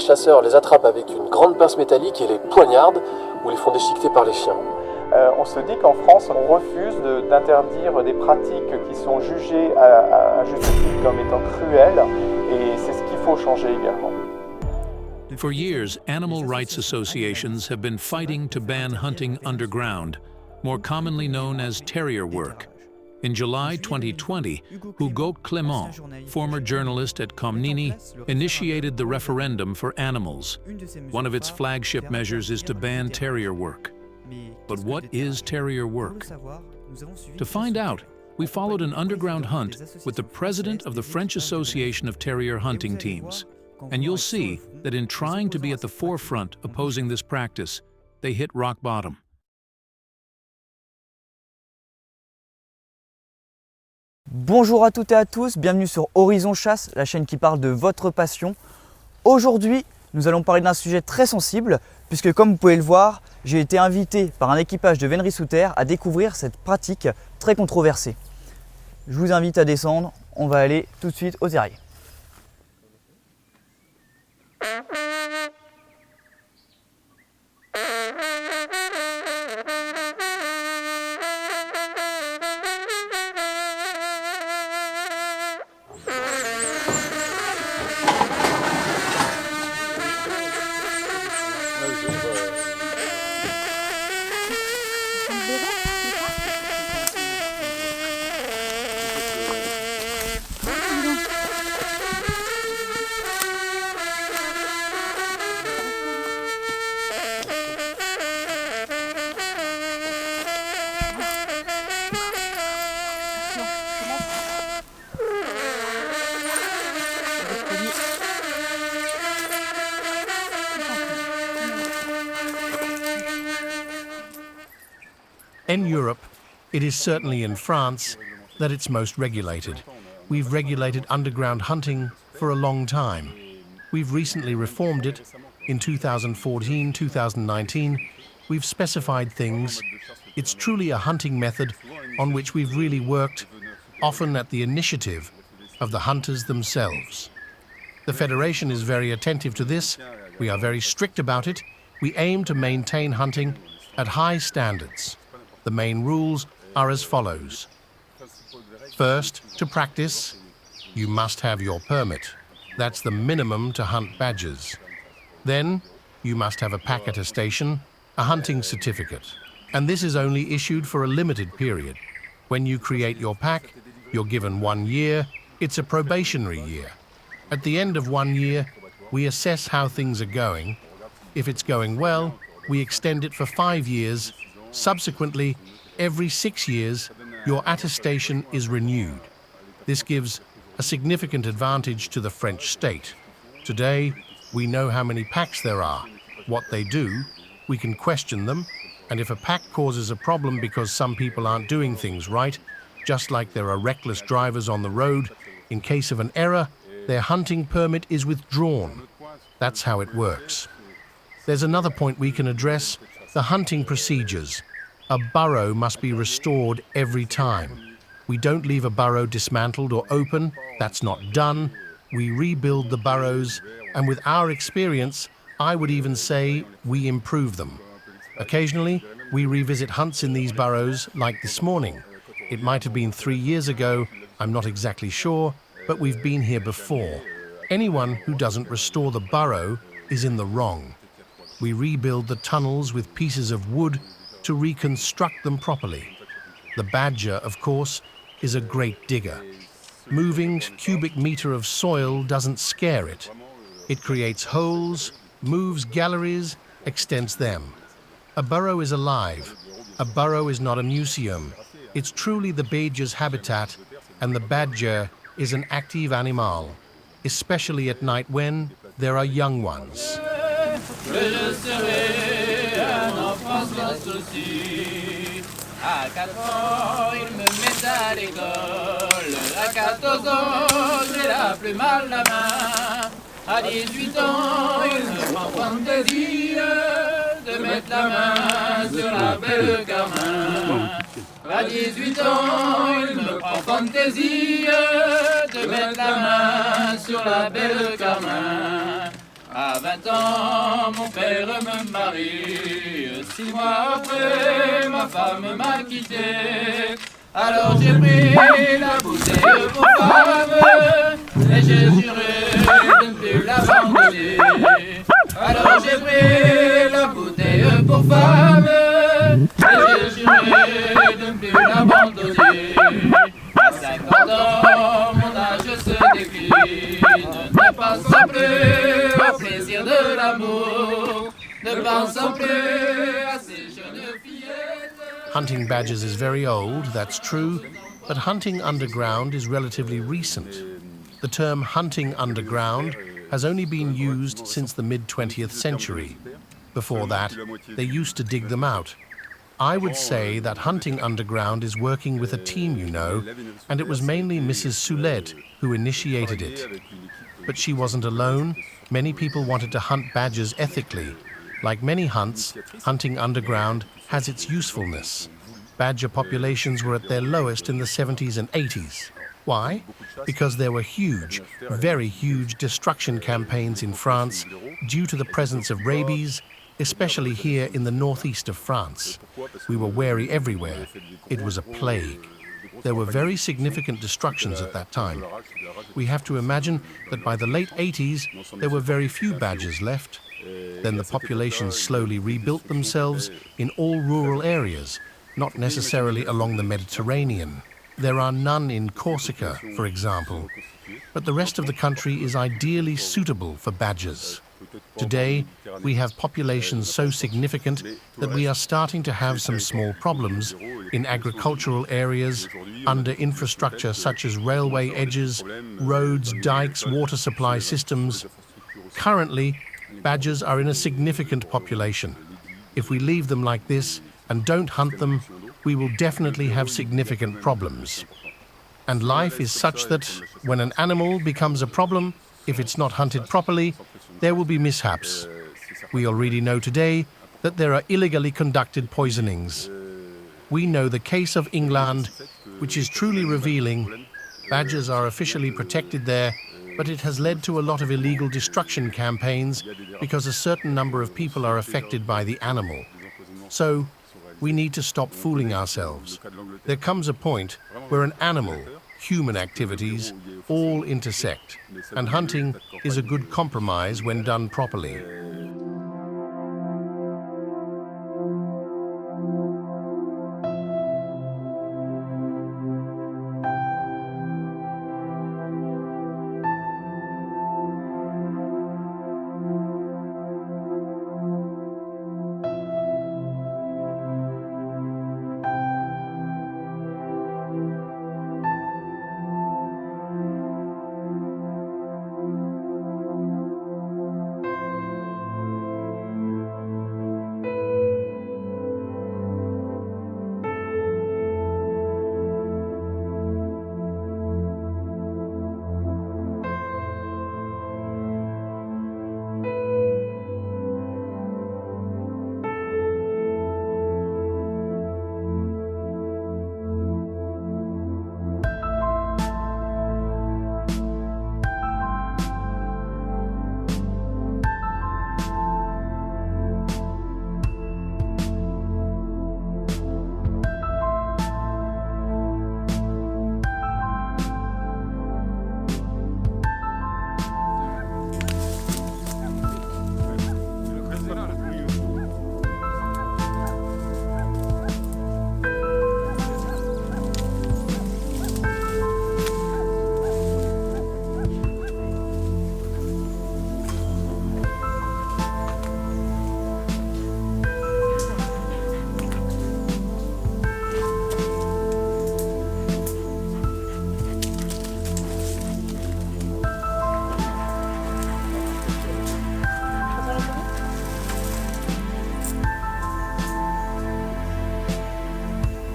chasseurs les attrapent avec une grande pince métallique et les poignardent ou les font déchiqueter par les chiens. On se dit qu'en France, on refuse d'interdire des pratiques qui sont jugées à juste titre comme étant cruelles, et c'est ce qu'il faut changer également. For years, animal rights associations have been fighting to ban hunting underground, more commonly known as terrier work. In July 2020, Hugo Clément, former journalist at Comnini, initiated the referendum for animals. One of its flagship measures is to ban terrier work. But what is terrier work? To find out, we followed an underground hunt with the president of the French Association of Terrier Hunting Teams. And you'll see that in trying to be at the forefront opposing this practice, they hit rock bottom. Bonjour à toutes et à tous, bienvenue sur Horizon Chasse, la chaîne qui parle de votre passion. Aujourd'hui, nous allons parler d'un sujet très sensible, puisque comme vous pouvez le voir, j'ai été invité par un équipage de vénerie sous terre à découvrir cette pratique très controversée. Je vous invite à descendre, on va aller tout de suite au terrier. In Europe, it is certainly in France that it's most regulated. We've regulated underground hunting for a long time. We've recently reformed it. In 2014, 2019, we've specified things. It's truly a hunting method on which we've really worked, often at the initiative of the hunters themselves. The Federation is very attentive to this. We are very strict about it. We aim to maintain hunting at high standards. The main rules are as follows. First, to practice, you must have your permit. That's the minimum to hunt badgers. Then, you must have a pack attestation, a hunting certificate. And this is only issued for a limited period. When you create your pack, you're given 1 year. It's a probationary year. At the end of 1 year, we assess how things are going. If it's going well, we extend it for 5 years. Subsequently, every 6 years, your attestation is renewed. This gives a significant advantage to the French state. Today, we know how many packs there are, what they do, we can question them, and if a pack causes a problem because some people aren't doing things right, just like there are reckless drivers on the road, in case of an error, their hunting permit is withdrawn. That's how it works. There's another point we can address, the hunting procedures. A burrow must be restored every time. We don't leave a burrow dismantled or open. That's not done. We rebuild the burrows, and with our experience, I would even say we improve them. Occasionally, we revisit hunts in these burrows, like this morning. It might have been 3 years ago, I'm not exactly sure, but we've been here before. Anyone who doesn't restore the burrow is in the wrong. We rebuild the tunnels with pieces of wood to reconstruct them properly. The badger, of course, is a great digger. Moving cubic meter of soil doesn't scare it. It creates holes, moves galleries, extends them. A burrow is alive. A burrow is not a museum. It's truly the badger's habitat, and the badger is an active animal, especially at night when there are young ones. À 4 ans, il me met à l'école. À 14 ans, j'ai la plume à la main. À 18 ans, il me prend fantaisie de mettre la main sur la belle Carmin. À 18 ans, il me prend fantaisie de mettre la main sur la belle Carmin. À À 20 ans, mon père me marie. 6 mois après, ma femme m'a quitté. Alors j'ai pris la bouteille pour femme et j'ai juré de ne plus l'abandonner. Alors j'ai pris la bouteille pour femme et j'ai juré de ne plus l'abandonner. À 50 ans, mon âge se décline, ne pensant plus au plaisir de l'amour, ne pensant plus à ces jeunes fillettes. Hunting badgers is very old, that's true, but hunting underground is relatively recent. The term hunting underground has only been used since the mid-20th century. Before that, they used to dig them out. I would say that hunting underground is working with a team, you know, and it was mainly Mrs. Soulette who initiated it. But she wasn't alone. Many people wanted to hunt badgers ethically. Like many hunts, hunting underground has its usefulness. Badger populations were at their lowest in the 70s and 80s. Why? Because there were huge, very huge destruction campaigns in France due to the presence of rabies, especially here in the northeast of France. We were wary everywhere. It was a plague. There were very significant destructions at that time. We have to imagine that by the late 80s, there were very few badgers left. Then the populations slowly rebuilt themselves in all rural areas, not necessarily along the Mediterranean. There are none in Corsica, for example, but the rest of the country is ideally suitable for badgers. Today, we have populations so significant that we are starting to have some small problems in agricultural areas, under infrastructure such as railway edges, roads, dikes, water supply systems. Currently, badgers are in a significant population. If we leave them like this and don't hunt them, we will definitely have significant problems. And life is such that when an animal becomes a problem, if it's not hunted properly, there will be mishaps. We already know today that there are illegally conducted poisonings. We know the case of England, which is truly revealing. Badgers are officially protected there, but it has led to a lot of illegal destruction campaigns because a certain number of people are affected by the animal. So, we need to stop fooling ourselves. There comes a point where an animal, human activities, all intersect, and hunting is a good compromise when done properly.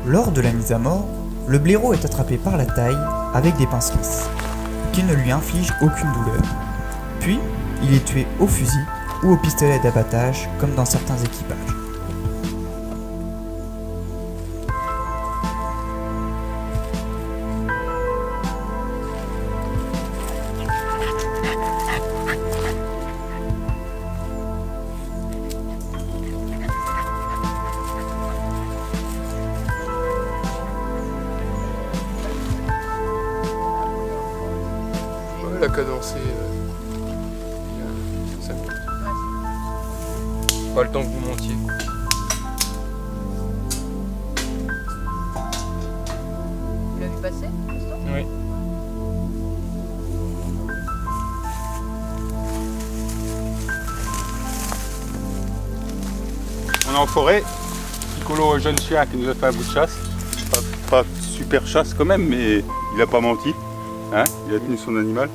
Lors de la mise à mort, le blaireau est attrapé par la taille avec des pinces lisses, qui ne lui infligent aucune douleur. Puis, il est tué au fusil ou au pistolet d'abattage comme dans certains équipages. l'a cadencé il y a 5 minutes. Pas le temps que vous montiez. Tu l'as vu passer, Gaston ? Oui. On est en forêt, Piccolo, jeune chien qui nous a fait un bout de chasse. Pas super chasse quand même, mais il n'a pas menti. Hein, il a tenu son animal.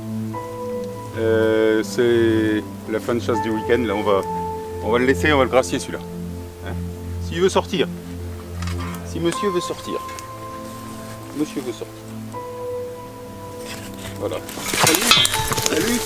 C'est la fin de chasse du week-end. Là, on va le laisser, on va le gracier celui-là. Hein, s'il veut sortir. Si monsieur veut sortir. Monsieur veut sortir. Voilà. Salut. Salut.